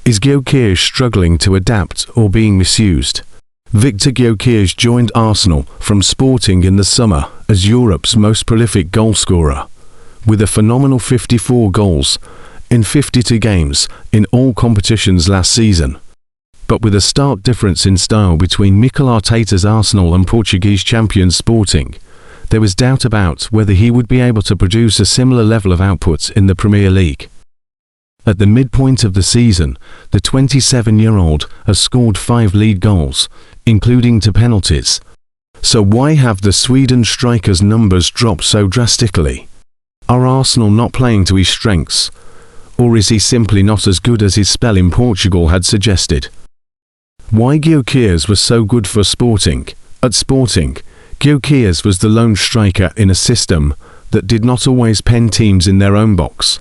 Is Gyokeres struggling to adapt or being misused? Viktor Gyokeres joined Arsenal from Sporting in the summer as Europe's most prolific goalscorer, with a phenomenal 54 goals in 52 games in all competitions last season. But with a stark difference in style between Mikel Arteta's Arsenal and Portuguese champion Sporting, there was doubt about whether he would be able to produce a similar level of output in the Premier League. At the midpoint of the season, the 27-year-old has scored 5 lead goals, including 2 penalties. So why have the Sweden striker's numbers dropped so drastically? Are Arsenal not playing to his strengths? Or is he simply not as good as his spell in Portugal had suggested? Why Gyokeres was so good for Sporting? At Sporting, Gyokeres was the lone striker in a system that did not always pen teams in their own box.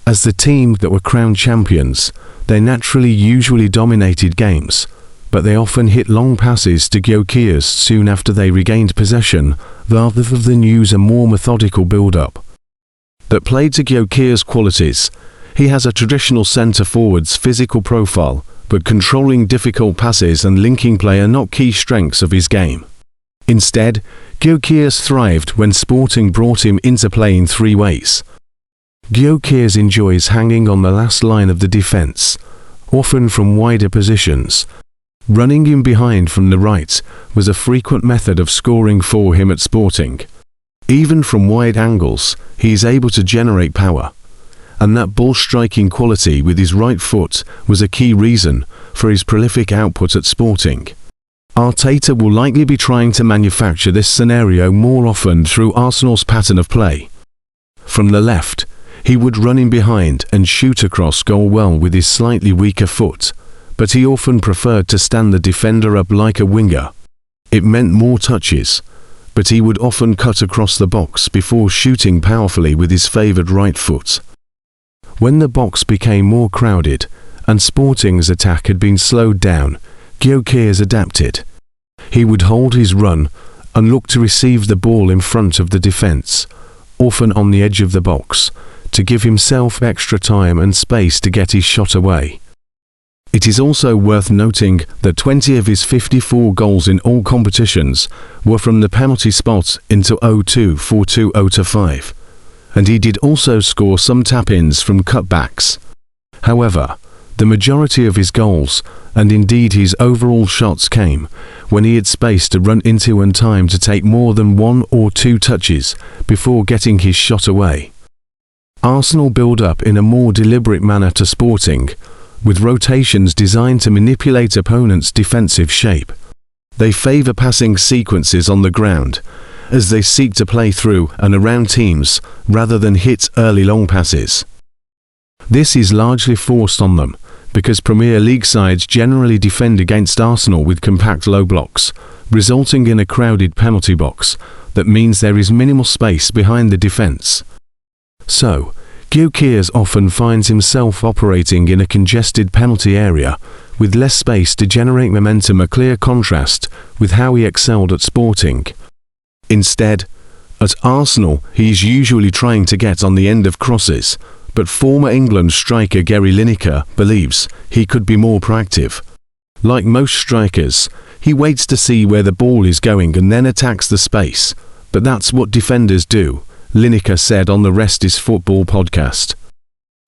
As the team that were crowned champions, they naturally usually dominated games, but they often hit long passes to Gyokeres soon after they regained possession, rather than use a more methodical build-up. That played to Gyokeres' qualities. He has a traditional centre-forward's physical profile, but controlling difficult passes and linking play are not key strengths of his game. Instead, Gyokeres thrived when Sporting brought him into play in 3 ways. Gyokeres enjoys hanging on the last line of the defence, often from wider positions. Running in behind from the right was a frequent method of scoring for him at Sporting. Even from wide angles, he is able to generate power. And that ball-striking quality with his right foot was a key reason for his prolific output at Sporting. Arteta will likely be trying to manufacture this scenario more often through Arsenal's pattern of play. From the left, he would run in behind and shoot across goal well with his slightly weaker foot, but he often preferred to stand the defender up like a winger. It meant more touches, but he would often cut across the box before shooting powerfully with his favoured right foot. When the box became more crowded and Sporting's attack had been slowed down, Gyokeres adapted. He would hold his run and look to receive the ball in front of the defence, often on the edge of the box, to give himself extra time and space to get his shot away. It is also worth noting that 20 of his 54 goals in all competitions were from the penalty spot into 0-2 for 2-0-5, and he did also score some tap-ins from cutbacks. However, the majority of his goals, and indeed his overall shots, came when he had space to run into and time to take more than 1 or 2 touches before getting his shot away. Arsenal build up in a more deliberate manner to Sporting, with rotations designed to manipulate opponents' defensive shape. They favour passing sequences on the ground, as they seek to play through and around teams rather than hit early long passes. This is largely forced on them, because Premier League sides generally defend against Arsenal with compact low blocks, resulting in a crowded penalty box that means there is minimal space behind the defence. So, Gyokeres often finds himself operating in a congested penalty area, with less space to generate momentum, a clear contrast with how he excelled at Sporting. Instead, at Arsenal he is usually trying to get on the end of crosses, but former England striker Gary Lineker believes he could be more proactive. Like most strikers, he waits to see where the ball is going and then attacks the space, but that's what defenders do, Lineker said on the Rest is Football podcast.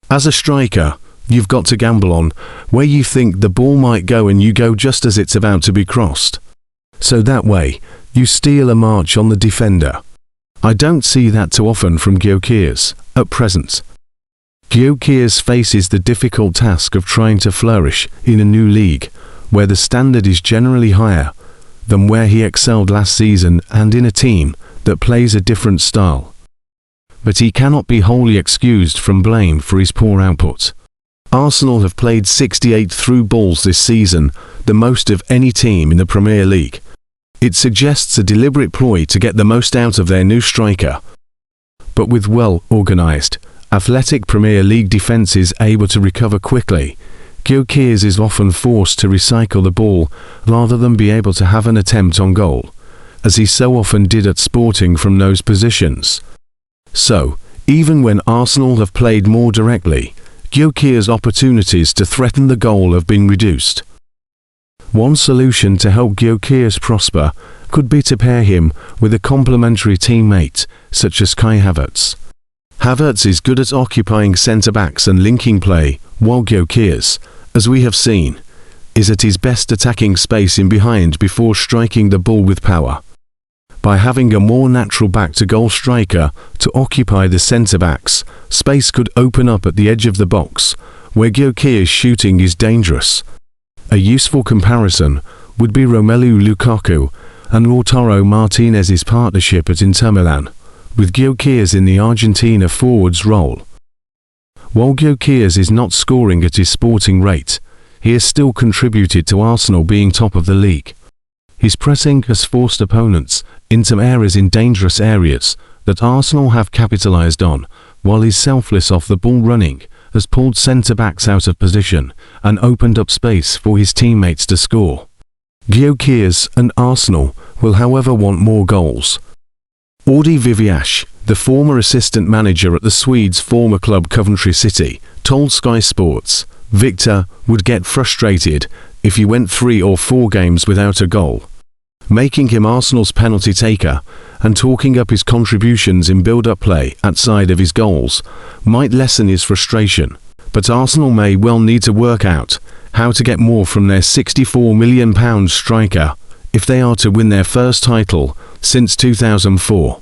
As a striker, you've got to gamble on where you think the ball might go and you go just as it's about to be crossed. So that way, you steal a march on the defender. I don't see that too often from Gyokeres, at present. Gyokeres faces the difficult task of trying to flourish in a new league, where the standard is generally higher than where he excelled last season and in a team that plays a different style. But he cannot be wholly excused from blame for his poor output. Arsenal have played 68 through balls this season, the most of any team in the Premier League. It suggests a deliberate ploy to get the most out of their new striker. But with well-organised, athletic Premier League defences able to recover quickly, Gyokeres is often forced to recycle the ball rather than be able to have an attempt on goal, as he so often did at Sporting from those positions. So, even when Arsenal have played more directly, Gyokeres' opportunities to threaten the goal have been reduced. One solution to help Gyokeres prosper could be to pair him with a complementary teammate, such as Kai Havertz. Havertz is good at occupying centre-backs and linking play, while Gyokeres, as we have seen, is at his best attacking space in behind before striking the ball with power. By having a more natural back-to-goal striker to occupy the centre-backs, space could open up at the edge of the box, where Gyokeres' shooting is dangerous. A useful comparison would be Romelu Lukaku and Lautaro Martinez's partnership at Inter Milan, with Gyokeres in the Argentina forward's role. While Gyokeres is not scoring at his sporting rate, he has still contributed to Arsenal being top of the league. His pressing has forced opponents into errors in dangerous areas that Arsenal have capitalised on, while his selfless off-the-ball running has pulled centre-backs out of position and opened up space for his teammates to score. Gyokeres and Arsenal will however want more goals. Audi Viviash, the former assistant manager at the Swedes' former club Coventry City, told Sky Sports, Viktor would get frustrated if he went 3 or 4 games without a goal. Making him Arsenal's penalty taker and talking up his contributions in build-up play outside of his goals might lessen his frustration, but Arsenal may well need to work out how to get more from their £64 million striker if they are to win their first title since 2004.